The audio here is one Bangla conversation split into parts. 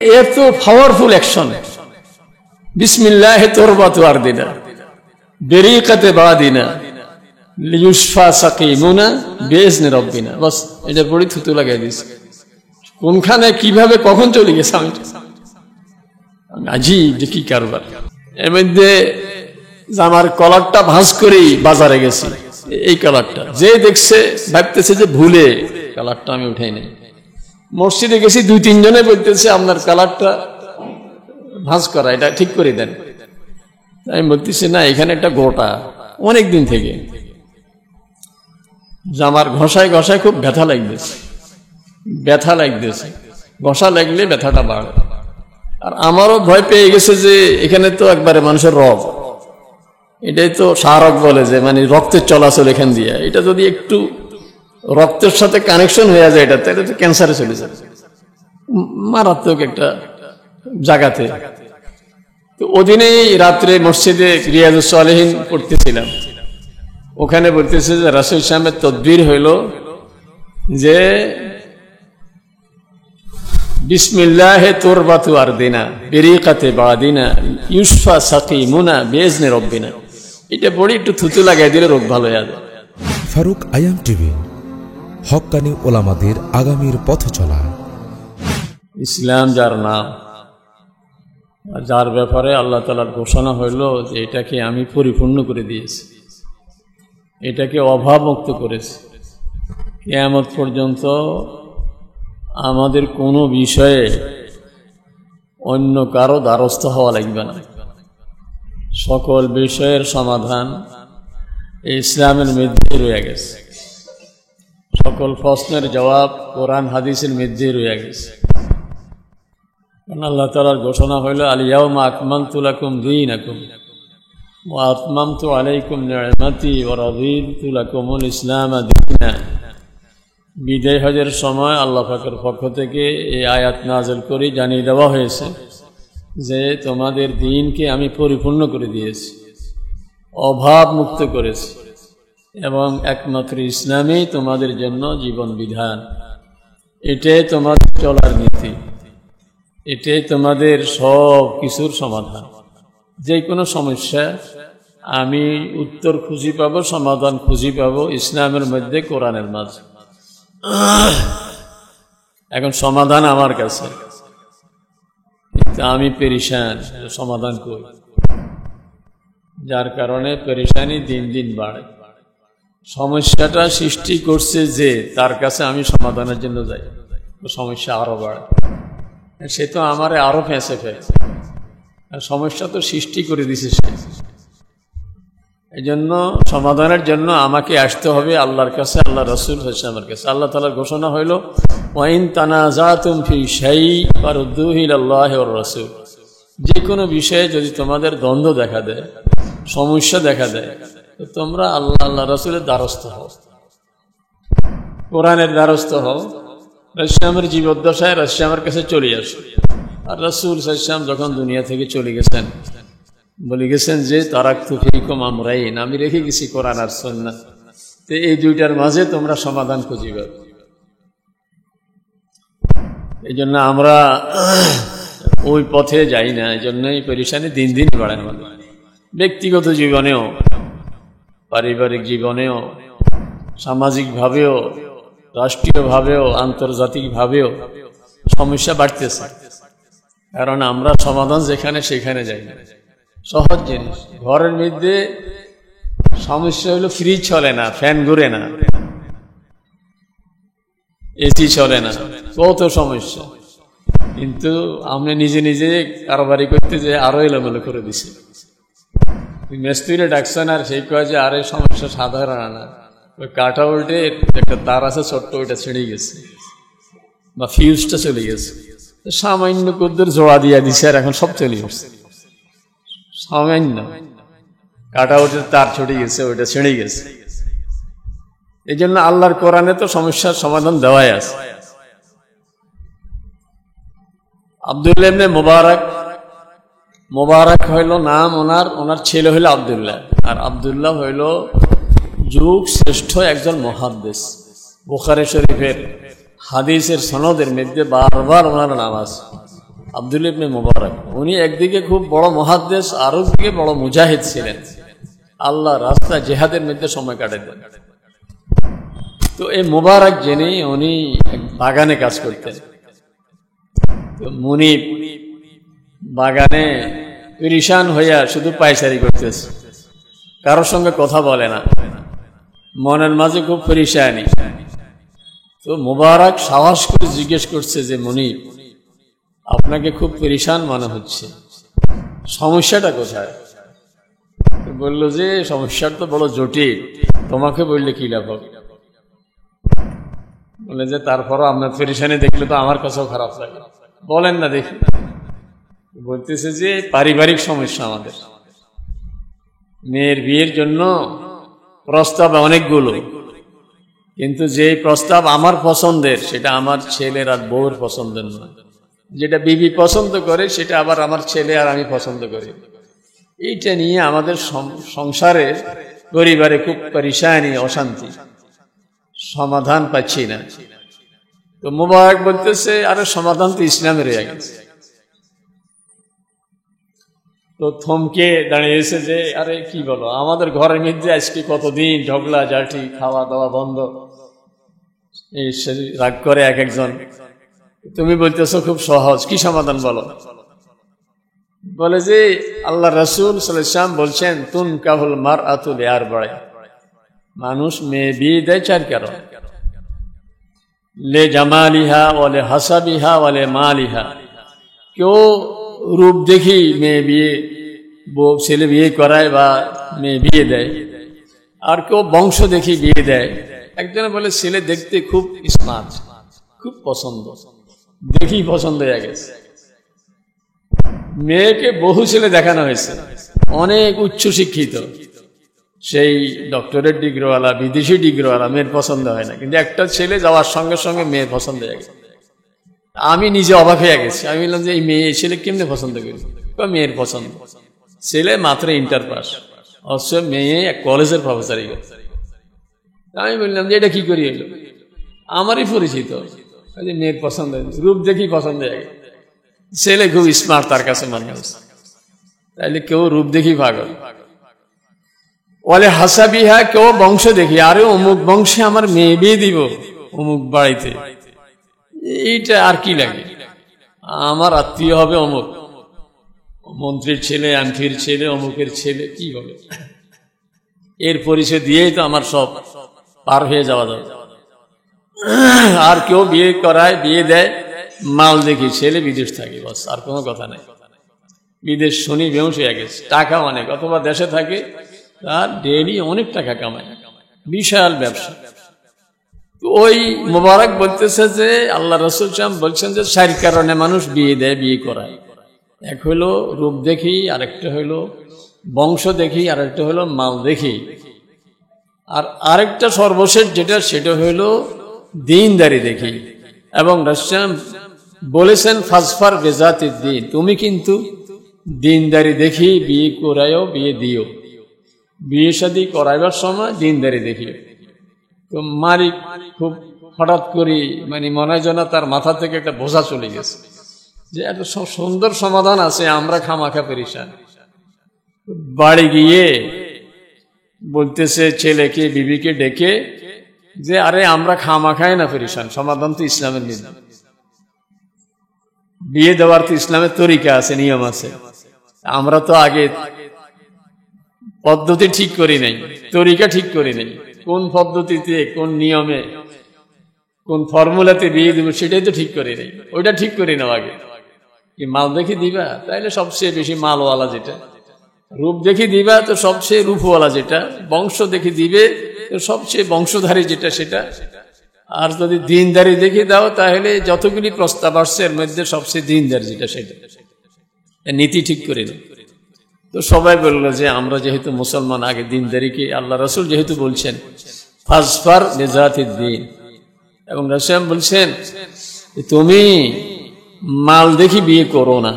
এর তো পাওয়ারফুল অ্যাকশন। বিসমিল্লাহ তরবাতু আরদিনা বেরিকাতে বাদিনা লিউশফা সাকিমুনা বিইজনি রাব্বিনা। বাস এটা পড়ি থুতু লাগাই দিস। কোনখানে কিভাবে কখন চলে গেছে আমি আজিব যে কি কারবার। এর মধ্যে আমার কলারটা ভাঁজ করেই বাজারে গেছি, এই কালারটা যে দেখছে ভাবতেছে যে ভুলে কালারটা আমি উঠাই নাই। মসজিদে গেছি, 2-3 জনে বলতেছে আপনার কালারটা ভাঁজ করা, এটা ঠিক করে দেন। আমি বলতেছি না, এখানে একটা গোটা অনেক দিন থেকে জামার ঘষায় ঘষায় খুব ব্যথা লাগতেছে। ঘষা লাগলে ব্যথাটা বাড়ে। আর আমারও ভয় পেয়ে গেছে যে এখানে তো একবারে মানুষের রগ, এটাই তো শাহরগ বলে যে মানে রক্তের চলাচল এখান দিয়ে, এটা যদি একটু রক্তের সাথে কানেকশন হয়ে যায় এটা তাহলে তো ক্যান্সারে চলে যাবে, মারাত্মক একটা জায়গাতে। তো ওদিনেই রাত্রে মসজিদে রিয়াজুস সালেহিন পড়তেছিলাম, ওখানে বলতেছে যে রাসূল সাহেবের তদবির হইল যে বিসমিল্লাহে তুরবাতু আরদিনা বেরিকাতে বাদিনা ইউশফা সাকিমুনা বিইজনি রাব্বিনা। এটা পড়ে একটু থুতু লাগাই দিলে রোগ ভালো হয়ে যায়। ফারুক আয়াম টিভি, হক্কানি ওলামাদের আগামীর পথ চলা। ইসলাম যার নাম, যার ব্যাপারে আল্লাহ তাআলার ঘোষণা হইল যে এটাকে আমি পরিপূর্ণ করে দিয়েছি, এটাকে অভাবমুক্ত করেছি। কিয়ামত পর্যন্ত আমাদের কোনো বিষয়ে অন্য কারো দ্বারস্থ হওয়া লাগবে না। সকল বিষয়ের সমাধান ইসলামের মধ্যে রয়ে গেছে, সকল প্রশ্নের জবাব কোরআন হাদিসের মধ্যে রয়ে গেছে। আল্লাহ তাআলার ঘোষণা হইল আল ইয়াউমা আকমালতু লাকুম দীনাকুম ওয়া আতমামতু আলাইকুম নি'মাতি ওয়া রাদিতু লাকুমুল ইসলাম দীনা। বিদায় হজের সময় আল্লাহ পাকের পক্ষ থেকে এই আয়াত নাযিল করে জানিয়ে দেওয়া হয়েছে যে তোমাদের দ্বীনকে আমি পরিপূর্ণ করে দিয়েছি, অভাব মুক্ত করেছি, এবং একমাত্র ইসলামই তোমাদের জন্য জীবন বিধান। এটাই তোমাদের চলার নীতি, এটাই তোমাদের সব কিছুর সমাধান। যে কোনো সমস্যা আমি উত্তর খুঁজি পাবো, সমাধান খুঁজি পাবো ইসলামের মধ্যে, কোরআনের মাঝে। এখন সমাধান আমার কাছে, আমি পেরেশান সমাধান করি, যার কারণে পেরেশানি দিন দিন বাড়ে। সমস্যাটা সৃষ্টি করছে যে তার কাছে আমি সমাধানের জন্য যাই, সমস্যা আরো বাড়ে। সে তো আমারে আরো ফেঁসে ফেলছে, সমস্যা তো সৃষ্টি করে দিছে সে। এই জন্য সমাধানের জন্য আমাকে আসতে হবে আল্লাহর কাছে, আল্লাহ রাসূল সাল্লাল্লাহু আলাইহি ওয়াসাল্লামের কাছে। আল্লাহ তাআলার ঘোষণা হইল ওয়াইন তানাজাতুম ফি শাইইন ফারুদ্দুহু ইলাল্লাহি ওয়ার রাসূল। যে কোনো বিষয়ে যদি তোমাদের দ্বন্দ্ব দেখা দেয়, সমস্যা দেখা দেয়, তো তোমরা আল্লাহ রাসূলের দ্বারস্থ হও, কোরআনের দ্বারস্থ হও। রাসূলের জীবদ্দশায় রাসূলের কাছে চলে আসো। আর রাসূল সাল্লাল্লাহু আলাইহি ওয়াসাল্লাম যখন দুনিয়া থেকে চলে গেছেন, বলে গেছেন যে তারাকতু ফীকুম আমরাইন, আমি রেখে গেছি কোরআন আর সুন্নাহ, তো এই দুইটার মাঝে তোমরা সমাধান খুঁজিবে। এই জন্য আমরা ওই পথে যাই না, এই জন্যই পেরেশানি দিন দিন বাড়ে। ব্যক্তিগত জীবনেও, পারিবারিক জীবনেও, সামাজিকভাবেও, রাষ্ট্রীয়ভাবেও, আন্তর্জাতিকভাবেও সমস্যা বাড়তেছে। কারণ আমরা সমাধান যেখানে সেখানে যাই না। সহজ জিনিস, ঘরের মধ্যে সমস্যা হলো ফ্রিজ চলে না, ফ্যান ঘুরে না, এসি চলে না, কত সমস্যা। কিন্তু আপনি নিজে নিজে কারবারি করতে যে আরো এলোমেলো করে দিছে। মিস্ত্রিরে ডাকছেন আর সেই কয় যে আরে সমস্যা সাধারণ না, ওই কাটা উল্টে একটা তার আছে ছোট্ট, ওইটা ছেড়ে গেছে বা ফিউজটা চলে গেছে, সামান্য কদ্দুর জোড়া দিয়া দিছে আর এখন সব চলে গেছে। সামান্য কাটা উঠে তার ছুটে গেছে, ওইটা ছেড়ে গেছে। এই জন্য আল্লাহর কোরআনে তো সমস্যার সমাধান দেওয়াই আছে। আব্দুল্লাহ ইবনে মুবারক হইল নাম ওনার ছেলে হইল আব্দুল্লাহ, আর আব্দুল্লাহ হইল যুগ শ্রেষ্ঠ একজন মুহাদ্দিস। বুখারী শরীফের হাদিসের সনদের মধ্যে বারবার ওনার নাম আছে। আব্দুল্লাহ ইবনে মুবারক, উনি একদিকে খুব বড় মুহাদ্দিস, আর একদিকে বড় মুজাহিদ ছিলেন, আল্লাহ রাস্তা জিহাদের মধ্যে সময় কাটাতেন। তো এই মুবারক যিনি, উনি বাগানে কাজ করতেন। তো মুনিব বাগানে পরিশান হইয়া শুধু পায়চারি করতেছে, কারোর সঙ্গে কথা বলে না, মনের মাঝে খুব পরিশানি। তো মুবারক সাহস করে জিজ্ঞেস করছে যে মুনিব, আপনাকে খুব পরিশান মনে হচ্ছে, সমস্যাটা কোথায়? বলল যে সমস্যাটা তো বড় জটিল, তোমাকে বললে কি লাভ হবে? বলে যে তারপরও আপনার পরিশানি দেখলে তো আমার কাছেও খারাপ লাগে, বলেন না দেখি। বলতেছে যে পারিবারিক সমস্যা আমাদের, মেয়ের বিয়ের জন্য প্রস্তাব অনেকগুলো, কিন্তু যে প্রস্তাব আমার পছন্দের সেটা আমার ছেলের আর বউর পছন্দের নয়, যেটা বিবি পছন্দ করে সেটা আবার আমার ছেলে আর আমি পছন্দ করি। এইটা নিয়ে আমাদের সংসারে পরিবারে খুব পরিশানি, অশান্তি, সমাধান পাচ্ছি না। তো মুবারক বলতেছে আরে সমাধান তো ইসলামে রয়ে গেছে। তো থমকে দাঁড়িয়েছে যে আরে কি বলো, আমাদের ঘরের মধ্যে আজকে কতদিন ঝগড়া ঝাঁটি, খাওয়া দাওয়া বন্ধ, এই রাগ করে এক একজন, তুমি বলতেছো খুব সহজ, কি সমাধান বলো? বলে যে আল্লাহ রাসূল সাল্লাল্লাহু আলাইহি ওয়াসাল্লাম বলছেন তুনকাহুল মারআতু লিআরবা'i, মানুষ মেয়ে বিয়ে দেয় চার কারণ, লে জামালিহা ওয়া লে হাসাবিহা ওয়া লে মালিহা। কেউ রূপ দেখি মেয়ে বিয়ে, ছেলে বিয়ে করায় বা মেয়ে বিয়ে দেয়, আর কেউ বংশ দেখি বিয়ে দেয়। একজনে বলে ছেলে দেখতে খুব স্মার্ট, খুব পছন্দ, দেখি পছন্দ হয়ে গেছে। মেয়েকে বহু ছেলে দেখানো হয়েছে, অনেক উচ্চ শিক্ষিত, সেই ডক্টরেট ডিগ্রিওয়ালা, বিদেশি ডিগ্রিওয়ালা, মেয়ের পছন্দ হয় না, কিন্তু একটা ছেলে যাওয়ার সঙ্গে সঙ্গে মেয়ের পছন্দ হয়ে গেছে। আমি নিজে অবাক হয়ে গেছি, আমি বললাম যে এই মেয়ে ছেলে কেমনে পছন্দ করি? মেয়ের পছন্দ, ছেলে মাত্র ইন্টার পাস, অবশ্য মেয়ে এক কলেজের প্রফেসর। আমি বললাম যে এটা কি করি এলো, আমারই পরিচিত, মেয়ের পছন্দ, রূপ দেখি পছন্দ হয়ে গেছে, ছেলে খুব স্মার্ট, তার কাছে মনে হচ্ছে। তাইলে কেউ রূপ দেখি পাগল, বলে হাসাবিহা, কেউ বংশ দেখি, আরে অমুক বংশে আমার মেয়ে বিয়ে দিব অমুক বাড়িতে, এইটা আর কি লাগে, আমার আত্মীয় হবে অমুক, মন্ত্রীর ছেলে, আন্টির ছেলে, অমুকের ছেলে, কি হবে, এর পরিচয় দিয়েই তো আমার সব পার হয়ে যাওয়া যাবে। আর কেউ বিয়ে করায়, বিয়ে দেয় মাল দেখি, ছেলে বিদেশ থাকে, বাস, আর কোনো কথা নাই। বিদেশ শুনি বেউস হয়ে গেছে, টাকা অনেক, অথবা দেশে থাকে, তার ডেইলি অনেক টাকা কামায়, বিশাল ব্যবসা। ওই মুবারক বলতেছে যে আল্লাহ রাসূল বলছেন যে চার কারণে মানুষ বিয়ে দেয়, বিয়ে করায়। এক হইলো রূপ দেখি, আরেকটা হইলো বংশ দেখি, আরেকটা হইলো মাল দেখি, আর আরেকটা সর্বশেষ যেটা, সেটা হইলো দিনদারি দেখি। এবং রাসূল বলেছেন ফাজফার বিজাতিদ দ্বীন, তুমি কিন্তু দিনদারি দেখি বিয়ে করায়ও, বিয়ে দিও, বিয়ে শাদী করাইবার সময় দিনদারি দেখিও। তো মালিক খুব হঠাৎ করি মানে মনে হয় যেন তার মাথা থেকে একটা বোঝা চলে গেছে, যে এত সুন্দর সমাধান আছে, আমরা খামাখা পেরেশান। বাড়ি গিয়ে বলতেছে ছেলেকে, বিবিকে ডেকে যে আরে আমরা খামাখাই না পেরেশান, সমাধান তো ইসলামের নিয়ম, বিয়ে দেওয়ার তো ইসলামের তরিকা আছে, নিয়ম আছে, আমরা তো আগে পদ্ধতি ঠিক করি নাই, তরিকা ঠিক করি নাই, কোন পদ্ধতিতে, কোন নিয়মে, কোন ফর্মুলাতে বিয়ে দিব সেটাই তো ঠিক করি নাই, ওইটা ঠিক করি নাও আগে। কি মাল দেখি দিবা, তাইলে সবচেয়ে বেশি মালওয়ালা যেটা, রূপ দেখি দিবা তো সবচেয়ে রূপওয়ালা যেটা, বংশ দেখি দিবে তো সবচেয়ে বংশধারী যেটা সেটা, আর যদি দিনদারি দেখে দাও তাহলে যতগুলি প্রস্তাব আসছে এর মধ্যে সবচেয়ে দিনদার যেটা সেটা, নীতি ঠিক করে নাও। তো সবাই বললো যে আমরা যেহেতু মুসলমান, আগে দিনদারিকে, আল্লাহ রাসূল যেহেতু বলছেন ফাজফার বিজাতিদ দ্বীন, এবং রাসূল বলছেন তুমি মাল দেখি বিয়ে করো না,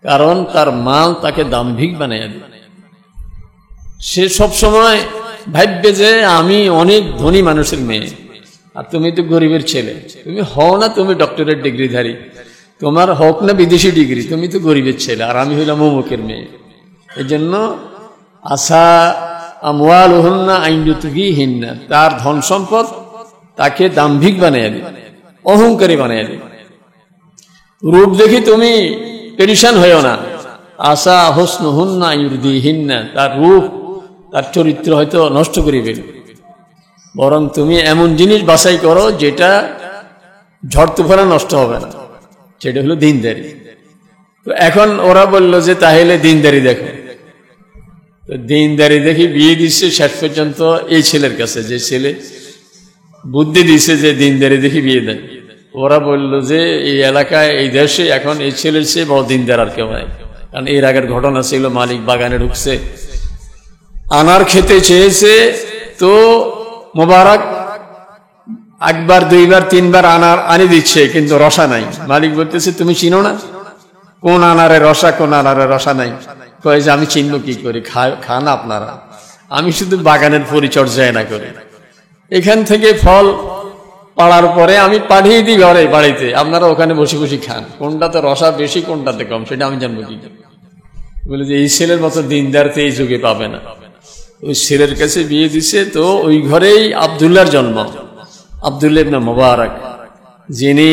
কারণ তার মাল তাকে দাম্ভিক বানাইয়া দেবে। সে সব সময় ভাববে যে আমি অনেক ধনী মানুষের মেয়ে, আর তুমি তো গরিবের ছেলে, তুমি হও না, তুমি ডক্টরেট ডিগ্রিধারী, তোমার হোক না বিদেশি ডিগ্রি, তুমি তো গরিবের ছেলে আর আমি হইলাম অমুকের মেয়ে। এই জন্য আসা আমওয়ালুহুন্না আইয়ুতগিহিন্না, তার ধন সম্পদ তাকে দাম্ভিক বানিয়ে দেবে, অহংকারী বানিয়ে দেবে। রূপ দেখি তুমি পেরেশান হইও না, আসা হুসনুহুন্না ইউরদিহিন্না, তার রূপ তার চরিত্র হয়তো নষ্ট করে ফেলবে, বরং তুমি এমন জিনিস বাছাই করো যেটা ঝড় তুফানে নষ্ট হবে না, সেটা হলো দিনদারি। তো এখন ওরা বলল যে তাহলে দিনদারি দেখো, তো দিনদারি দেখি বিয়ে দিচ্ছে শেষ পর্যন্ত এই ছেলের কাছে, যে ছেলে বুদ্ধি দিছে যে দিনদারি দেখি বিয়ে দেন। ওরা বলল যে এই এলাকায় এই দেশে এখন এই ছেলের চেয়ে বড় দিনদার আর কেউ নাই। কারণ এর আগের ঘটনা ছিল, মালিক বাগানে ঢুকছে, আনার খেতে চেয়েছে, তো মোবারক একবার দুইবার তিনবার আনার আনি দিচ্ছে, কিন্তু রসা নাই। মালিক বলতেছে তুমি চিনো না কোন আনারে রসা কোন আনারে রসা নাই? কয়ে যে আমি চিনব কি করে, খান আপনারা, আমি শুধু বাগানের পরিচর্যায় না করি, এখান থেকে ফল পাড়ার পরে আমি পাঠিয়ে দিই ঘরে বাড়িতে, আপনারা ওখানে বসে বসে খান, কোনটাতে রসা বেশি কোনটাতে কম সেটা আমি জানবো কি? বলে যে এই ছেলের মতো দিনদার তো এই যুগে পাবে না। ওই ছেলের কাছে বিয়ে দিছে, তো ওই ঘরেই আব্দুল্লাহর জন্ম, আব্দুল্লাহ ইবনে মুবারক, যিনি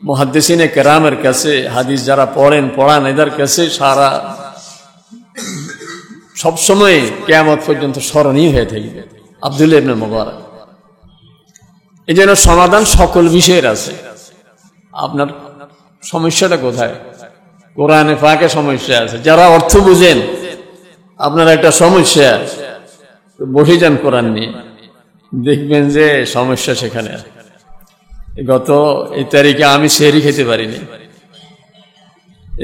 মুহাদ্দিসিনে কেরামের কাছে হাদিস যারা পড়ান এদের কাছে সারা সবসময় কিয়ামত পর্যন্ত স্মরণীয় হয়ে থাকবে আব্দুল্লাহ ইবনে মুবারক। এই জন্য সমাধান সকল বিষয়ের আছে। আপনার সমস্যাটা কোথায়? কোরআনে পাকে সমস্যা আছে। যারা অর্থ বুঝেন, আপনার একটা সমস্যা, বসে যান কোরআন নিয়ে, দেখবেন যে সমস্যা সেখানে। গত এই তারিখে আমি সেহরি খেতে পারিনি,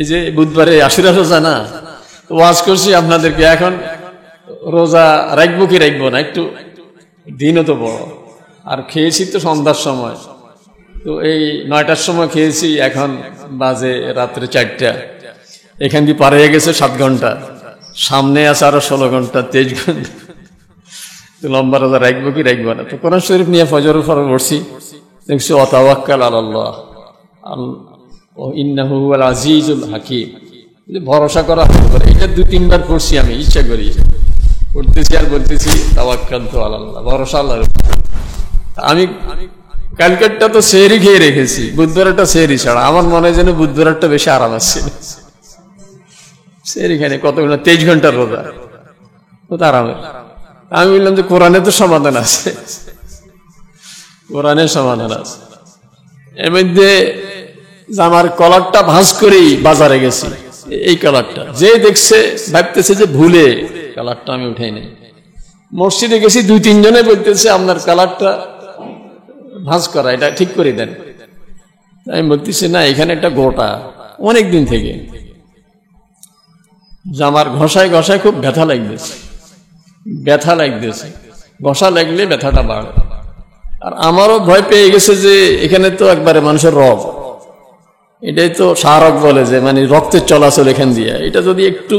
এই যে বুধবারে আশুরা রোজা না, ওয়াজ করছি আপনাদেরকে, এখন রোজা রাখবো কি রাখবো না, একটু দিনও তো বড়, আর খেয়েছি তো সন্ধ্যার সময়, তো এই 9টার সময় খেয়েছি, এখন বাজে রাত্রে 4টা, এখান দিয়ে পার হয়ে গেছে 7 ঘন্টা, সামনে আছে আরো 16 ঘন্টা, 23 ঘন্টা, লম্বা রোজা রাখবো কি রাখবো না। তো কোরআন শরীফ নিয়ে ফজরের পর পড়ছি, দেখছি ওয়াতাওয়াক্কাল আলাল্লাহ ইন্নাহু হুয়াল আজিজুল হাকিম, ভরসা করা হতে পারে। এটা 2-3বার পড়ছি আমি, ইচ্ছা করি পড়তেছি আর বলতেছি তাওয়াক্কালতু আলাল্লাহ, ভরসা আল্লাহর উপর। আমি কালকেরটা তো সেহরি খেয়ে রেখেছি, বুধবারটা সেহরি ছাড়া, আমার মনে হয় যেন বুধবারটা বেশি আরাম আসছে। সেহরি খানে কতগুলো 23 ঘন্টার রোজা, কত আরামের। আমি বললাম যে কোরআনে তো সমাধান আছে, কোরআনের সমাধান আছে। এর মধ্যে আমার কলারটা ভাঁজ করেই বাজারে গেছি, এই কালারটা যে দেখছে ভাবতেছে যে ভুলে কালারটা আমি উঠাই নাই। মসজিদে গেছি, 2-3 জনে বলতেছে আপনার কালারটা ভাঁজ করা, এটা ঠিক করে দেন। আমি বলতেছি না, এখানে একটা গোটা অনেক দিন থেকে জামার ঘষায় ঘষায় খুব ব্যথা লাগতেছে, ঘষা লাগলে ব্যথাটা বাড়ে। আর আমারও ভয় পেয়ে গেছে যে এখানে তো একবারে মানুষের রগ, এটাই তো শাহরগ বলে, যে মানে রক্তের চলাচল এখান দিয়ে, এটা যদি একটু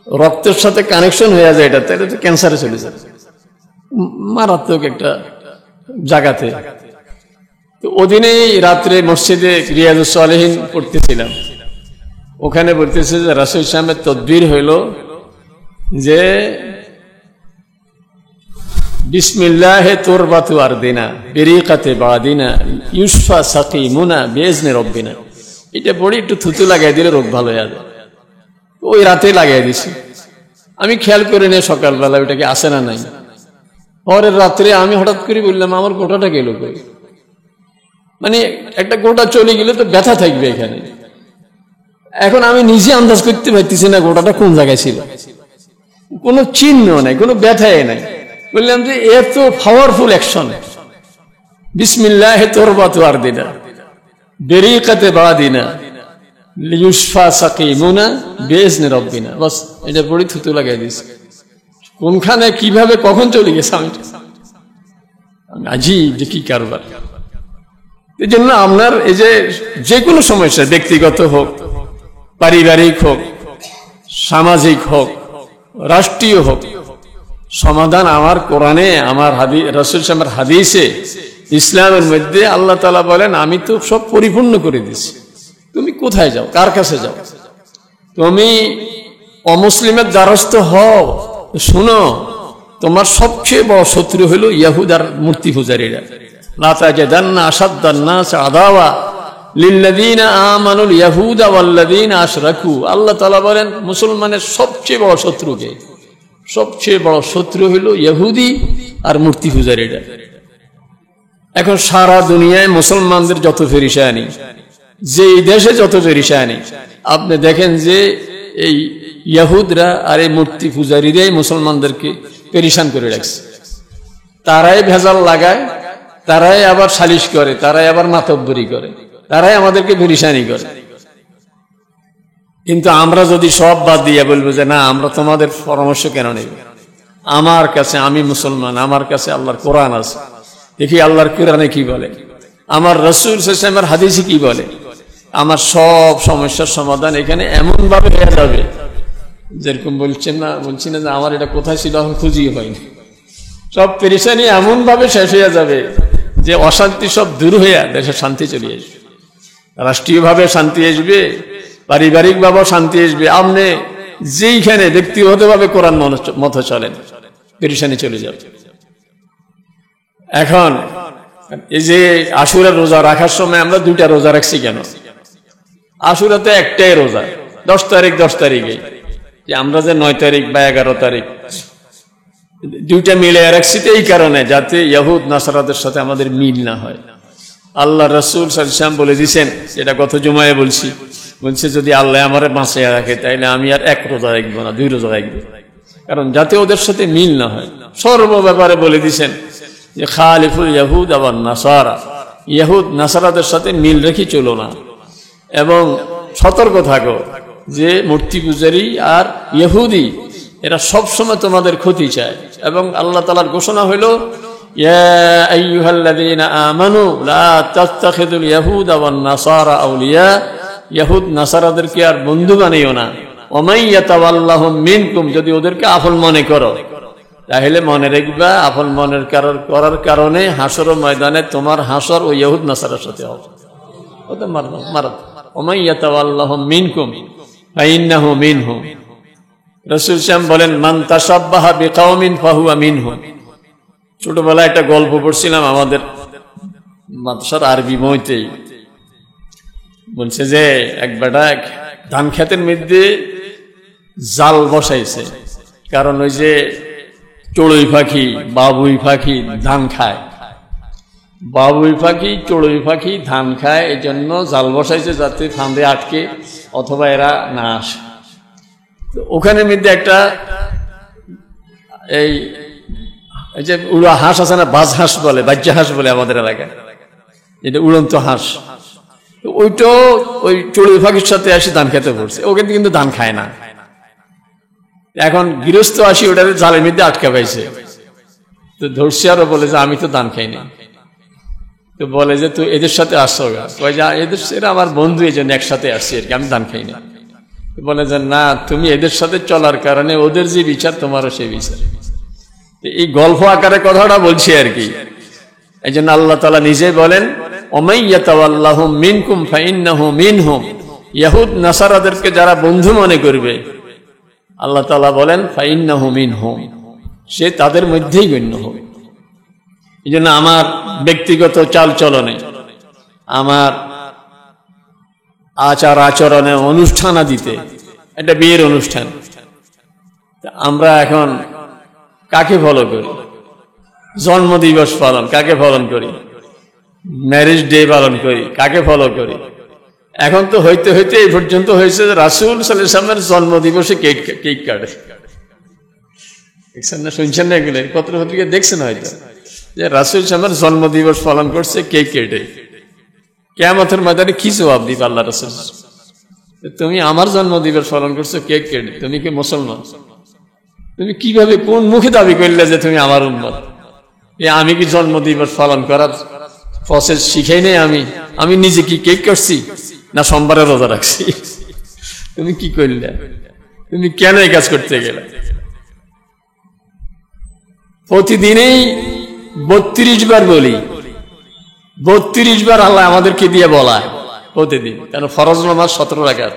রক্তের সাথে কানেকশন হয়ে যায় এটা, তাহলে তো ক্যান্সারে চলে যায়, মারাত্মক একটা জায়গাতে। তো ওদিনেই রাত্রে মসজিদে রিয়াজুস সালেহিন পড়তেছিলাম, ওখানে বলতেছে যে রাসূল সাহেবের তদবির হইল যে বিসমিল্লাহে তুরবাতু আরদিনা বিরিকাতে বাদিনা ইউসফা সাকিমুনা বিইজনি রব্বিনা। এটা পড়ে একটু থুতু লাগাই দিলে রোগ ভালো হয়ে যাবে। ওই রাতে লাগাই দিছি, আমি খেয়াল করে নিয়ে সকালবেলা ওইটাকে আসে না নাই। পরের রাত্রে আমি হঠাৎ করে বললাম আমার গোটাটা গেল কই, মানে একটা গোটা চলে গেলে তো ব্যথা থাকবে এখানে। এখন আমি নিজে আন্দাজ করতে পারতেছি না গোটাটা কোন জায়গায় ছিল, কোনো চিহ্ন নাই, কোনো ব্যথাই নাই। বললাম যে এত পাওয়ারফুল অ্যাকশন, বিসমিল্লাহে তুরবাতু আরদিনা বিরিকাতে বাদিনা লিউসফা সাকিমুনা বিইজনি রব্বিনা, বাস এটা পড়ে থুতু লাগাই দিছি। কোনখানে কিভাবে কখন চলে গেছে আমি আজিব, যে কি কারবার। এই জন্য আপনার এই যে কোনো সমস্যা, ব্যক্তিগত হোক, পারিবারিক হোক, সামাজিক হোক, রাষ্ট্রীয় হোক, সমাধান আমার কোরআনে, আমার রাসূল সাহেবের হাদিসে, ইসলামের মধ্যে আল্লাহ তাআলা বলেন আমি তো সব পরিপূর্ণ করে দিছি। তুমি কোথায় যাও, কার কাছে যাও? তুমি অমুসলিমের দ্বারস্থ হও। শুনো, তোমার সবচেয়ে বড় শত্রু হলো ইয়াহুদ আর মূর্তি পূজারীরা। লা তাজিদান্না আশাদ্দান নাস আদাওয়া লিল্লাযীনা আমানুল ইয়াহুদা ওয়াল্লাযীনা আশরাকু। আল্লাহ তাআলা বলেন মুসলমানের সবচেয়ে বড় শত্রুকে, সবচেয়ে বড় শত্রু হলো ইহুদি আর মূর্তি পূজারীরা। এখন সারা দুনিয়ায় মুসলমানদের যত পেরেশানি, যে দেশে যত পেরেশানি, আপনি দেখেন যে এই ইহুদরা আর এই মূর্তি পূজারীরাই মুসলমানদেরকে পেরেশান করে রাখছে। তারাই ভেজাল লাগায়, তারাই আবার সালিশ করে, তারাই আবার মাতব্বরি করে, তারাই আমাদেরকে পেরেশানি করে। কিন্তু আমরা যদি সব বাদ দিয়ে বলবো যে না, আমরা তোমাদের পরামর্শ কেন নেব, আমার কাছে, আমি মুসলমান, আমার কাছে আল্লাহর কোরআন আছে, দেখি আল্লাহর কোরআনে কি বলে, আমার রাসূল সাল্লাল্লাহু আলাইহি ওয়াসাল্লামের হাদিসে কি বলে, আমার সব সমস্যার সমাধান এখানে এমন ভাবে হয়ে যাবে। যেরকম বলছি না যে আমার এটা কোথায় ছিল এখন খুঁজিয়ে হয়নি, সব পেরেশানি এমন ভাবে শেষ হয়ে যাবে যে অশান্তি সব দূর হয়ে দেশে শান্তি চলে আসবে, রাষ্ট্রীয়ভাবে শান্তি আসবে, পারিবারিক ভাবেও শান্তি আসবে। আপনি যেইখানে ব্যক্তিগতভাবে কোরআন মতো চলেন, পেরেশানি চলে যাবে। এখন এই যে আশুরার রোজা রাখার সময় আমরা 2টা রোজা রাখছি কেন? আশুরাতে একটাই রোজা, 10 তারিখে, যে আমরা যে 9 তারিখ বা 11 তারিখ 2টা মিলে রাখছি এই কারণে, যাতে ইহুদ নাসারাদের সাথে আমাদের মিল না হয়। আল্লাহ রাসূল সাল্লাল্লাহু আলাইহি ওয়াসাল্লাম বলে দিয়েছেন, এটা গত জুমায় বলছে যদি আল্লাহ আমারে বাঁচিয়ে রাখে তাইলে আমি আর 1 রোজা রাখবো না, 2 রোজা রাখবো, কারণ যাতে ওদের সাথে মিল না হয়। সর্ব ব্যাপারে বলে দিয়েছেন যে খালিফুল ইয়াহুদ ওয়ান নাসারা, ইহুদ নাসারাদের সাথে মিল রেখে চলো না, এবং সতর্ক থাকো যে মূর্তি পূজারী আর ইহুদি এরা সবসময় তোমাদের ক্ষতি চায়। এবং আল্লাহ তাআলার ঘোষণা হলো ইয়া আইয়ুহাল্লাযীনা আমানু লা তাত্তাখিযুল ইয়াহুদা ওয়ান নাসারা আউলিয়া, ইহুদ নাসারাদেরকে আর বন্ধু বানিও না। ওয়া মান ইয়াতাওয়াল্লাহুম মিনকুম, যদি ওদেরকে আপন মনে করো তাহলে মনে রাখবা আপন মনের করার কারণে হাসর ময়দানে তোমার হাসর ওই ইহুদ নাসারার সাথে হবে। ওটা মারা ওয়া মান ইয়াতাওয়াল্লাহুম মিনকুম ফাইন্নাহু মিনহুম। রাসূল সাল্লাল্লাহু বলেন মান তাশাব্বাহা বিকাওমিন ফাহুয়া মিনহুম। ছোটবেলায় একটা গল্প পড়ছিলাম আমাদের মাদ্রাসার আরবি বইতেই, বলছে যে এক বেটা ধান ক্ষেতের মধ্যে জাল বসাইছে, কারণ ওই যে চড়ুই পাখি, বাবুই পাখি ধান খায়, বাবুই পাখি চড়ুই পাখি ধান খায়, এই জন্য জাল বসাইছে যাতে ফাঁদে আটকে অথবা এরা না আসে। ওখানে মধ্যে একটা এই যে উড়া হাঁস আছে না, বাজ হাঁস বলে, বাজ্যা হাঁস বলে আমাদের এলাকায়, যেটা উড়ন্ত হাঁস, ওইটাও ওই চড়ুই পাখির সাথে আসি ধান খেতে পড়ছে। ওকে কিন্তু ধান খায় না। এখন গৃহস্থ আসি ওটার জালের মধ্যে আটকা পাইছে, তো ধরছে আরো বলে যে আমি তো ধান খাই না। তো বলে যে তুই এদের সাথে আসছো, এদের এরা আমার বন্ধু, এই জন্য একসাথে আসছি আর কি, আমি ধান খাই না। বলে যে না, তুমি এদের সাথে চলার কারণে ওদের যে বিচার তোমারও সেই বিচার। এই গল্প আকারে কথাটা বলছি আর কি। এই জন্য আল্লাহ তাআলা নিজে বলেন ওমান ইয়াতাওয়াল্লাহুম মিনকুম ফাইন্নাহু মিনহুম, ইহুদ নাসারাদেরকে যারা বন্ধু মনে করবে আল্লাহ তাআলা বলেন ফাইন্নাহু মিনহুম, সে তাদের মধ্যেই গণ্য হবে। এই জন্য আমার ব্যক্তিগত চাল চলনে, আমার আচার আচরণে, অনুষ্ঠান আদিতে, একটা বিয়ের অনুষ্ঠান, আমরা এখন কাকে ফলো করি? জন্মদিবস পালন কাকে পালন করি? ম্যারেজ ডে পালন করি কাকে ফলো করি? এখন তো হইতে হইতে এই পর্যন্ত হয়েছে রাসূল সাল্লাল্লাহু আলাইহি ওয়াসাল্লামের জন্মদিবসে কেক কাটে। দেখছেন না, শুনছেন না এগুলো? পত্রপত্রিকা দেখছেন হয়তো যে রাসূল সাল্লাল্লাহু আলাইহি ওয়াসাল্লামের জন্মদিবস পালন করছে কেক কেটে। কিয়ামতের ময়দানে কি জবাব দিবে আল্লাহ রাসূল? তুমি আমার জন্মদিবস পালন করছো কেক কেটে, তুমি কি মুসলমান? তুমি কিভাবে, কোন মুখে দাবি করলে যে তুমি আমার উম্মত? আমি কি জন্মদিবস পালন করার প্রসেস শিখাই নাই? আমি নিজে কি কেক কাটছি না সোমবারে রোজা রাখছি? তুমি কি করলে? তুমি কেন এই কাজ করতে গেলে? প্রতিদিনেই 32 বার বলি, 32 বার আল্লাহ আমাদেরকে দিয়ে বলায় প্রতিদিন। কারণ ফরজ নামাজ 17 রাকাত,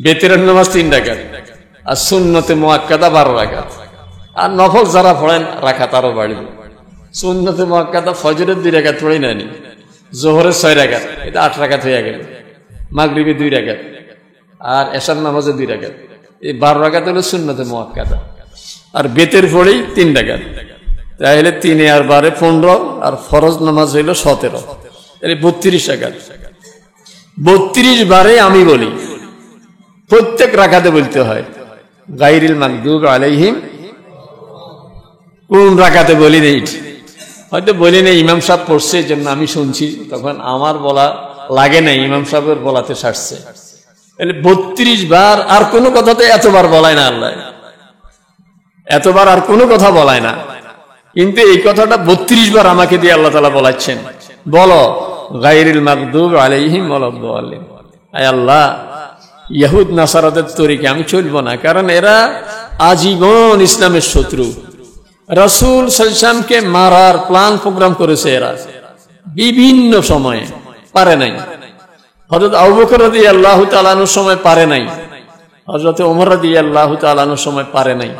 বেতেরের নামাজ 3 রাকাত, আর সুন্নতে মুআক্কাদা 12 রাকাত। আর নফল যারা পড়েন রাকাত আরো বাড়বে। সুন্নতে মুআক্কাদা ফজরের 2 রাকাত পড়েই নেনি, জোহরের 6 রাকাত, এটা 8 রাকাত হয়ে গেল। মাগরিবে 2 রাকাত, আর এশার নামাজে 2 রাকাত, এই 12 রাকাত হলো সুন্নতে মুআক্কাদা। আর বেতের পড়েই 3 রাকাত, তাহলে 3 আর 12 15, আর ফরজ নামাজ হইল 17, তাহলে 32 রাকাত। 32 বারে আমি বলি, প্রত্যেক রাকাতে বলতে হয় গায়রিল মাগদুবি আলাইহিম। কোন রাকাতে বলি নেই, হয়তো বলি নেই, ইমাম সাহেব পড়ছে এই জন্য আমি শুনছি, তখন আমার বলা লাগে নাই, ইমাম সাহেবের বলাতে সারছে। তাহলে 32 বার, আর কোনো কথাতে এতবার বলায় না আল্লাহ, এতবার আর কোনো কথা বলায় না, কিন্তু এই কথাটা 32 বার আমাকে দিয়ে আল্লাহ তাআলা বলাচ্ছেন, বলো গায়রিল মাগদুবি আলাইহিম ওয়ালাদ-দাল্লিন। আয় আল্লাহ, ইহুদ নাসারাদের তরিকে আমি চলবো না, কারণ এরা আজীবন ইসলামের শত্রু। রাসূল সাল্লাল্লাহু আলাইহি ওয়াসাল্লামকে মারার প্ল্যান প্রোগ্রাম করেছে এরা বিভিন্ন সময়ে, পারে নাই। হযরত আবু বকর রাদিয়াল্লাহু তাআলা আনহুর সময় পারে নাই, হযরত ওমর রাদিয়াল্লাহু তাআলা আনহুর সময় পারে নাই,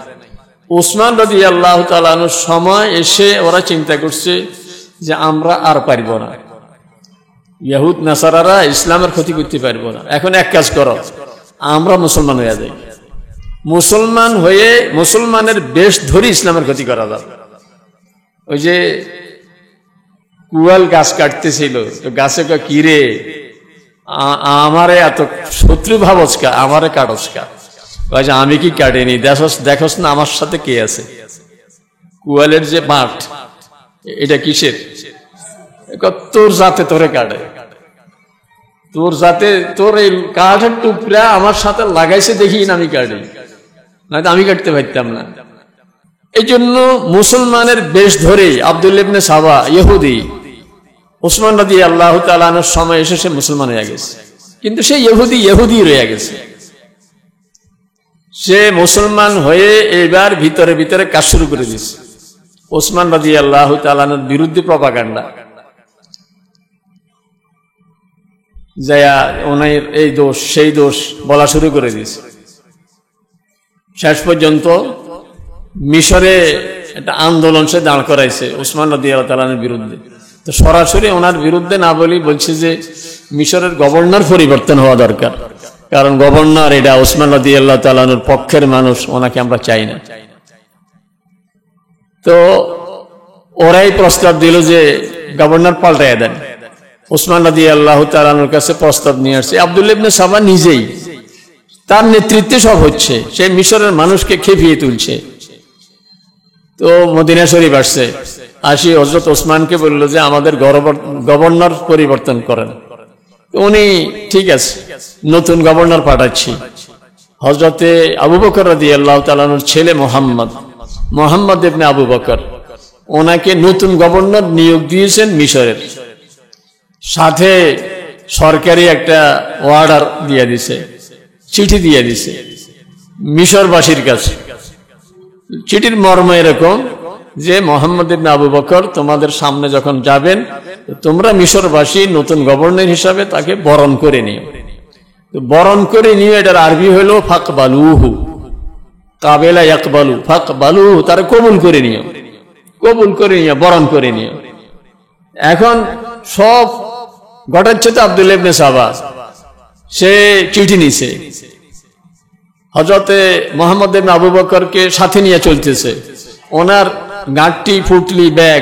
উসমান রাদিয়াল্লাহু তাআলা আনহুর সময় এসে ওরা চিন্তা করছে যে আমরা আর পারব না, ইহুদ নাসারারা ইসলামের ক্ষতি করতে পারবো না, এখন এক কাজ করো, আমরা মুসলমান হয়ে যাই, মুসলমান হয়ে মুসলমানের বেশ ধরে ইসলামের ক্ষতি করা যাবে। ওই যে কুয়াল গাছ কাটতেছিল, তো গাছে কি রে, আমারে এত শত্রু ভাবসকা, আমারে কাটসকা, আমি কি কাটিনি, দেখোস না আমার সাথে কে আছে। কুয়ালের যে মাঠ, এটা কিসের, তোর জাতে তোরে কাটে, তোর জাতে তোর এই কাঠের টুকরা আমার সাথে লাগাইছে দেখি না আমি কাটি, নয়তো আমি কাটতে পারতাম না। এই জন্য মুসলমানের বেশ ধরে আব্দুল্লাহ ইবনে সাবা ইহুদি, উসমান রাদিয়াল্লাহু তাআলা আনহুর সময় এসে সে মুসলমান হয়ে গেছে, কিন্তু সে ইহুদি রয়ে গেছে। সে মুসলমান হয়ে এবার ভিতরে ভিতরে কাজ শুরু করে দিয়েছে, উসমান রাদিয়াল্লাহু তাআলা আনহুর বিরুদ্ধে প্রপাগান্ডা, যায়া ওনার এই দোষ সেই দোষ বলা শুরু করে দিয়েছে। শেষ পর্যন্ত মিশরে একটা আন্দোলন সে দাঁড় করাইছে উসমান রাদিয়াল্লাহু তাআলা আনহুর বিরুদ্ধে। তো সরাসরি ওনার বিরুদ্ধে না বলি, বলছে যে মিশরের গভর্নর পরিবর্তন হওয়া দরকার, কারণ গভর্নর এটা উসমান রাদিয়াল্লাহু তাআলা আনহুর পক্ষের মানুষ, ওনাকে আমরা চাই না। তো ওরাই প্রস্তাব দিল যে গভর্নর পাল্টাইয়া দেন। উসমান রাদিয়াল্লাহু তাআলা আনহুর কাছে প্রস্তাব নিয়ে আসছে আব্দুল্লাহ ইবনে সাবা নিজেই, তার নেতৃত্বে সব হচ্ছে, সে মিশরের মানুষকে খেপিয়ে তুলছে। তো মদিনা শরীফ আসছে, আসি হযরত ওসমানকে বলল যে আমাদের গভর্নর পরিবর্তন করেন। উনি ঠিক আছে, নতুন গভর্নর পাঠাচ্ছি। হযরতে আবু বকর রাদিয়াল্লাহু তাআলা আনহুর ছেলে মোহাম্মদ ইবনে আবু বকর, ওনাকে নতুন গভর্নর নিয়োগ দিয়েছেন মিশরের, সাথে সরকারি একটা অর্ডার দিয়ে দিছে, চিঠি দিয়ে দিছে মিশরবাসীর কাছে। চিঠির মর্ম এরকম যে মোহাম্মদ ইবনে আবু বকর তোমাদের সামনে যখন যাবেন, তোমরা মিশরবাসী নতুন গভর্নর হিসাবে তাকে বরণ করে নিও। বরণ করে নিয়ে, এটার আরবি হলো ফাকবালুহু, কাবেলা ইয়াকবালু, ফাকবালুহু, তারা কবুল করে নিও, কবুল করে নিও, বরণ করে নিও। এখন সব ঘটাচ্ছে তো আব্দুল্লাহ ইবনে সাবা, সে চিঠি নিছে, হযরতে মোহাম্মদ ইবনে আবু বকরকে সাথে নিয়ে চলতেছে। ওনার গাঁটটি ফুটলি ব্যাগ,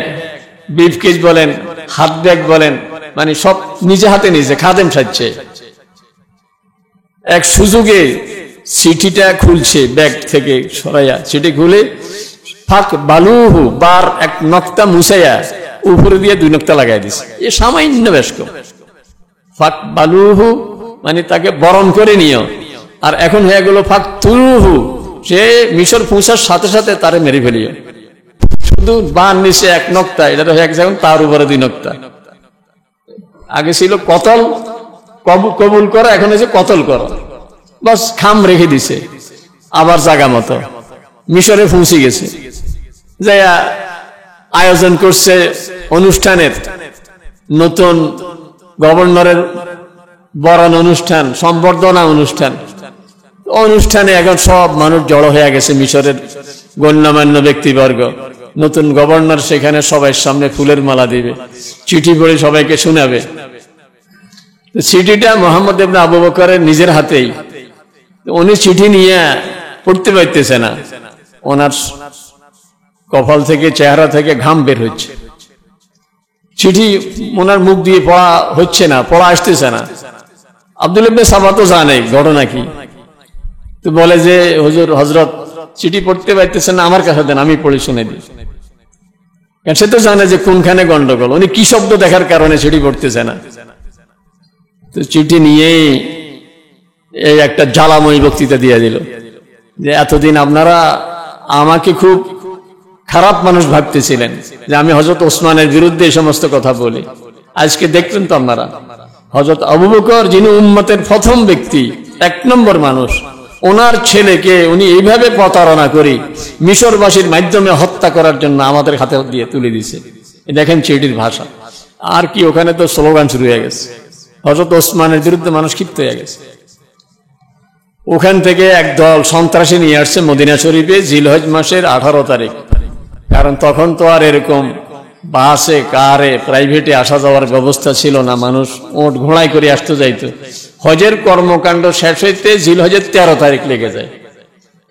ব্রিফকেস বলেন, হাত ব্যাগ বলেন, মানে সব নিজে হাতে নিজে খাদেম সাজছে। এক সুযোগে চিঠিটা খুলছে, ব্যাগ থেকে সরাইয়া চিঠি খুলে ফাক বালুহু, বার এক নক্তা মুছাইয়া উপরে দিয়ে 2 নক্তা লাগাই দিছে। এ সামান্য বেশক, ফাক বালুহু মানে তাকে বরণ করে নিও। আর এখন হয়ে গেল ফাক তুরুহু, সে মিশর পৌঁছার সাথে সাথে তারে মেরে ফেলিও। শুধু বান নিচে 1 নক্তা, এটা হয়ে গেছে এখন তার উপরে 2 নক্তা। আগে ছিল কতল, কবুল করা, এখন হয়েছে কতল করা, বাস খাম রেখে দিছে। আবার জায়গা মতো মিশরে পৌঁছে গেছে, যাইয়া আয়োজন করছে অনুষ্ঠানের, নতুন গভর্নরের বরণ অনুষ্ঠান, সম্বর্ধনা অনুষ্ঠান। অনুষ্ঠানে এখন সব মানুষ জড়ো হয়ে গেছে, মিশরের গণ্যমান্য ব্যক্তিবর্গ। নতুন গভর্নর সেখানে সবাই সামনে ফুলের মালা দিবে, চিঠি পড়ে সবাইকে শোনাবে। চিঠিটা মোহাম্মদ ইবনে আবু বকরের নিজের হাতেই। উনি চিঠি নিয়ে পড়তে পারতেছে না, ওনার কপাল থেকে, চেহারা থেকে ঘাম বের হচ্ছে। চিঠি ওনার মুখ দিয়ে পড়া হচ্ছে না, পড়া আসতেছে না। আব্দুল ইবনে সাবা তো জানে ঘটনা কি, তো বলে যে হুজুর, হযরত চিঠি পড়তে পারতেছেন না, আমার কাছে দেন, আমি পড়ে শুনে দিই। কারণ সে তো জানে যে কোনখানে গন্ডগোল, উনি কি শব্দ দেখার কারণে চিঠি পড়তেছে না। তো চিঠি নিয়েই এই একটা জ্বালাময়ী বক্তৃতা দিয়ে দিল যে এতদিন আপনারা আমাকে খুব খারাপ মানুষ ভাবতেছিলেন, যে আমি হযরত ওসমানের বিরুদ্ধে এই সমস্ত কথা বলি। আজকে দেখলেন তো আপনারা, হযরত আবু বকর যিনি উম্মতের প্রথম ব্যক্তি, 1 নম্বর মানুষ, ওনার ছেলেকে উনি এইভাবে প্রতারণা করি মিশরবাসীর মাধ্যমে হত্যা করার জন্য আমাদের হাতে দিয়ে তুলে দিছে। দেখেন চিঠির ভাষা। আর কি, ওখানে তো স্লোগান শুরু হয়ে গেছে, হযরত ওসমানের বিরুদ্ধে মানুষ ক্ষিপ্ত হয়ে গেছে। ওখান থেকে একদল সন্ত্রাসী নিয়ে আসছে মদিনা শরীফে জিলহজ মাসের 18 তারিখ। কারণ তখন তো আর এরকম বাসে, কারে, প্রাইভেটে আসা যাওয়ার ব্যবস্থা ছিল না, মানুষ ওট ঘোড়ায় করে আসতে যাইতো। হজের কর্মকাণ্ড শেষ হইতে জিলহজের 13 তারিখ লেগে যায়,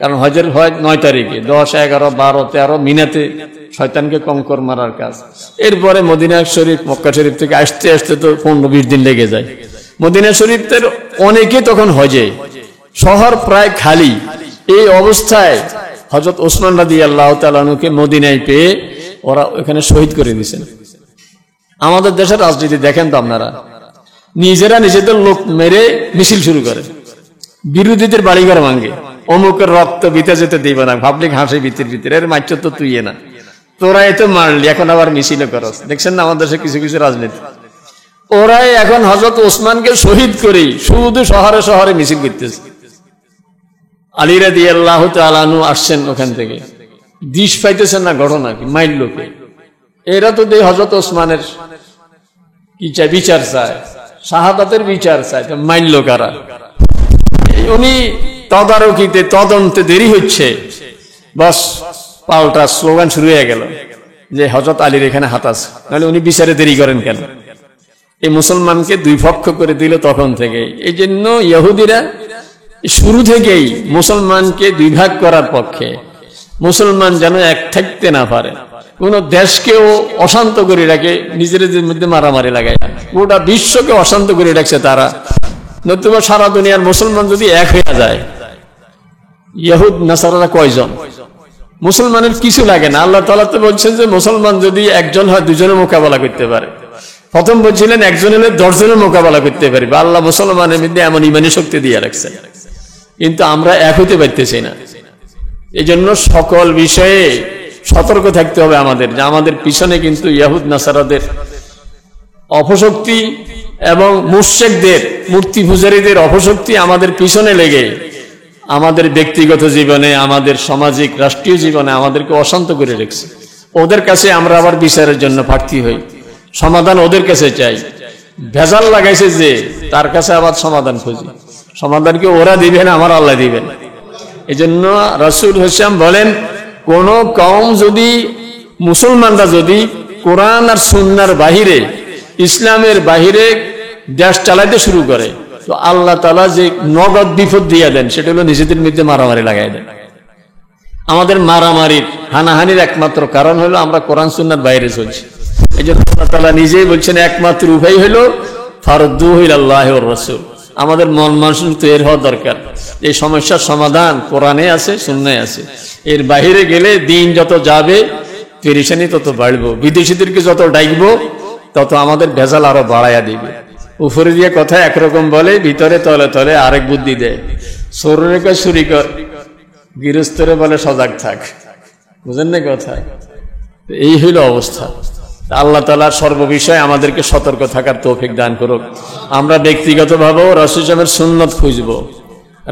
কারণ হজের হয় 9 তারিখে, 10, 11, 12, 13 মিনাতে শয়তানকে কঙ্কর মারার কাজ। এরপরে মদিনা শরীফ, মক্কা শরীফ থেকে আসতে আসতে তো 15-20 দিন লেগে যায়। মদিনা শরীফের অনেকে তখন হজে, শহর প্রায় খালি। এই অবস্থায় হযরত ওসমান রাদিয়াল্লাহু তাআলা আনহুকে মদিনায় পেয়ে ওরা ওখানে শহীদ করে দিয়েছেন। আমাদের দেশের রাজনীতি দেখেন তো আপনারা, নিজেরা নিজেদের লোক মেরে মিছিল শুরু করে, বিরোধীদের বাড়িঘর ভাঙে, অমুকের রক্ত বিতে যেতে দিবে না, পাবলিক হাসে ভিতর ভিতরে, এর মাইচ তো তুই না, তোরা এত মারলি, এখন আবার মিছিল করস। দেখছেন না আমাদের দেশে কিছু কিছু রাজনীতি, ওরাই এখন হযরত ওসমানকে শহীদ করে শুধু শহরে শহরে মিছিল করতেছে। আলী রাদিয়াল্লাহু তাআলা আনহু আসছেন ওখান থেকে, দিশ পাইতেছেন না, ঘটনা কি, মাইল লোকে। এরা তো দেয় হযরত ওসমানের কি চায়, বিচার চায়, শাহাদাতের বিচার চায়, মাইল লোকারা। উনি তদারকিতে, তদন্তে দেরি হচ্ছে, বাস পাল্টা স্লোগান শুরু হয়ে গেল যে হযরত আলীর এখানে হাত আছে, নাহলে উনি বিচারে দেরি করেন কেন। এই মুসলমানকে দুই পক্ষ করে দিল তখন থেকে। এই জন্য ইহুদিরা শুরু থেকেই মুসলমানকে দুই ভাগ করার পক্ষে, মুসলমান যেন এক থাকতে না পারে, কোন দেশকেও অশান্ত করে রাখে, নিজেদের মধ্যে মারামারি লাগায়, গোটা বিশ্বকে অশান্ত করে রাখছে তারা। নতুবা সারা দুনিয়ার মুসলমান যদি এক হয়ে যায়, ইহুদ নাসারারা কয়জন, মুসলমানের কিছু লাগে না। আল্লাহ তাআলা তো বলছেন যে মুসলমান যদি একজন হয়, দুজনের মোকাবেলা করতে পারে। প্রথম বলছিলেন একজন হলে 10 জনের মোকাবেলা করতে পারবে। আল্লাহ মুসলমানের মধ্যে এমন ইমানি শক্তি দিয়ে রাখছে, কিন্তু আমরা এক হতে পারতেছি না। এই জন্য সকল বিষয়ে সতর্ক থাকতে হবে আমাদের, যে আমাদের পিছনে কিন্তু ইহুদ নাসারাদের অপশক্তি এবং মুশরিকদের, মূর্তি পূজারীদের অপশক্তি আমাদের পিছনে লেগে আমাদের ব্যক্তিগত জীবনে, আমাদের সামাজিক রাষ্ট্রীয় জীবনে আমাদেরকে অশান্ত করে রেখেছে। ওদের কাছে আমরা আবার বিচারের জন্য প্রার্থী হই, সমাধান ওদের কাছে চাই। ভেজাল লাগাইছে যে, তার কাছে আবার সমাধান খুঁজি। সমাধান কি ওরা দিবেন, আমার আল্লাহ দিবেন। এই জন্য রাসূল হোসেন বলেন, কোন কওম যদি, মুসলমানরা যদি কোরআন আর সুন্নাহর বাহিরে, ইসলামের বাহিরে দেশ চালাইতে শুরু করে, তো আল্লাহ তাআলা যে নগদ বিপদ দিয়ে দেন, সেটা হলো নিজেদের মধ্যে মারামারি লাগাই দেন। আমাদের মারামারির, হানাহানির একমাত্র কারণ হলো আমরা কোরআন সুন্নাহর বাইরে চলছি। এই জন্য আল্লাহ তাআলা নিজেই বলছেন, একমাত্র উপায় হলো ফারুদ্দুহু ইলাল্লাহি ওয়ার রাসূল। আমাদের মন মানসিক তৈরি হওয়া দরকার। এই সমস্যার সমাধান কোরআনে আছে, সুন্নাহয় আছে। এর বাইরে গেলে দিন যত যাবে, পেরেশানি তত বাড়বো, বিদেশিদেরকে যত ডাকবো তত আমাদের ভেজাল আরো বাড়াইয়া দিবে। উপরে দিয়ে কথা একরকম বলে, ভিতরে তলে তলে আরেক বুদ্ধি দেয়। সরুরে কয় চুরি কর, গৃহস্থরে বলে সজাগ থাক। বুঝেন না কথা? এই হইল অবস্থা। আল্লাহ তাআলা সর্ববিষয়ে আমাদেরকে সতর্ক থাকার তৌফিক দান করুক। আমরা ব্যক্তিগতভাবেও রাসূল সাল্লাল্লাহু আলাইহি ওয়াসাল্লামের সুন্নাত খুঁজবো,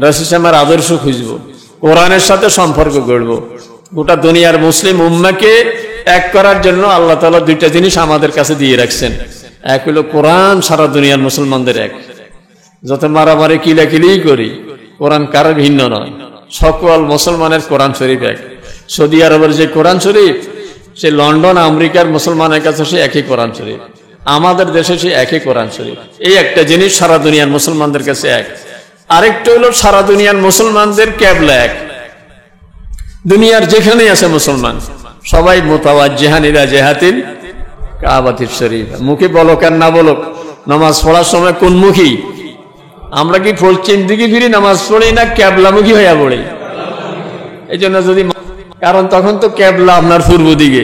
রাসূল সাল্লাল্লাহু আলাইহি ওয়াসাল্লামের আদর্শ খুঁজবো, কোরআনের সাথে সম্পর্ক গড়বো। গোটা দুনিয়ার মুসলিম উম্মাহকে এক করার জন্য আল্লাহ তাআলা দুইটা জিনিস আমাদের কাছে দিয়ে রাখছেন। এক হলো কোরআন, সারা দুনিয়ার মুসলমানদের এক। যত মারামারি কিলাকিলি করি, কোরআন কারো ভিন্ন নয়, সকল মুসলমানের কোরআন শরীফ এক। সৌদি আরবের যে কোরআন শরীফ, সে লন্ডন আমেরিকার মুসলমানের কাছে সে একই কোরআন শরীফ, আমাদের দেশে সে একই কোরআন শরীফ। এই একটা জিনিস সারা দুনিয়ার মুসলমানদের কাছে এক। আরেকটা হলো সারা দুনিয়ার মুসলমানদের ক্যাবলা এক। দুনিয়ার যেখানে আছে মুসলমান সবাই মুতাওয়াজ্জিহান ইলা জিহাতিল কাবাতির শরীফ। মুখে বলক আর না বলক, নামাজ পড়ার সময় কোন মুখী? আমরা কি পশ্চিম দিকে ফিরি নামাজ পড়ি না ক্যাবলামুখী হইয়া পড়ি? এই জন্য যদি, কারণ তখন তো ক্যাবলা আপনার পূর্ব দিকে,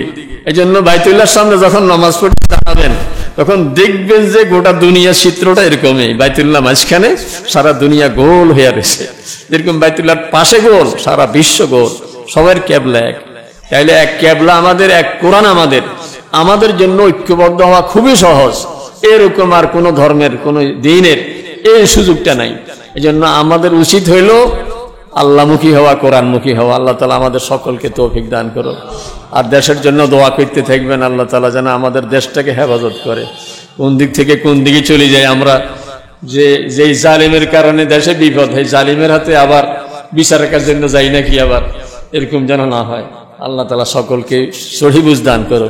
এই জন্য বাইতুল্লাহর সামনে যখন নামাজ পড়তে দাঁড়াবেন তখন দেখবেন যে গোটা দুনিয়ার চিত্রটা এরকমই, বাইতুল্লাহ মাঝখানে, সারা দুনিয়া গোল হয়ে রয়েছে। যেরকম বাইতুল্লাহর পাশে গোল, সারা বিশ্ব গোল, সবার ক্যাবলা এক। তাইলে এক ক্যাবলা আমাদের, এক কোরআন আমাদের। আমাদের জন্য ঐক্যবদ্ধ হওয়া খুবই সহজ। এরকম আর কোন ধর্মের, কোন দিনের এই সুযোগটা নাই। এই জন্য আমাদের উচিত হইল আল্লাহমুখী হওয়া, কোরআনমুখী হওয়া। আল্লাহ তাআলা আমাদের সকলকে তৌফিক দান করো। আর দেশের জন্য দোয়া করতে থাকবেন, আল্লাহ তাআলা যেন আমাদের দেশটাকে হেফাজত করে। কোন দিক থেকে কোন দিকে চলে যায় আমরা, যেই জালিমের কারণে দেশে বিপদ হয়, জালিমের হাতে আবার বিচারকের জন্য যাই নাকি আবার, এরকম যেন না হয়। আল্লাহ তাআলা সকলকে সহি বুঝ দান করো।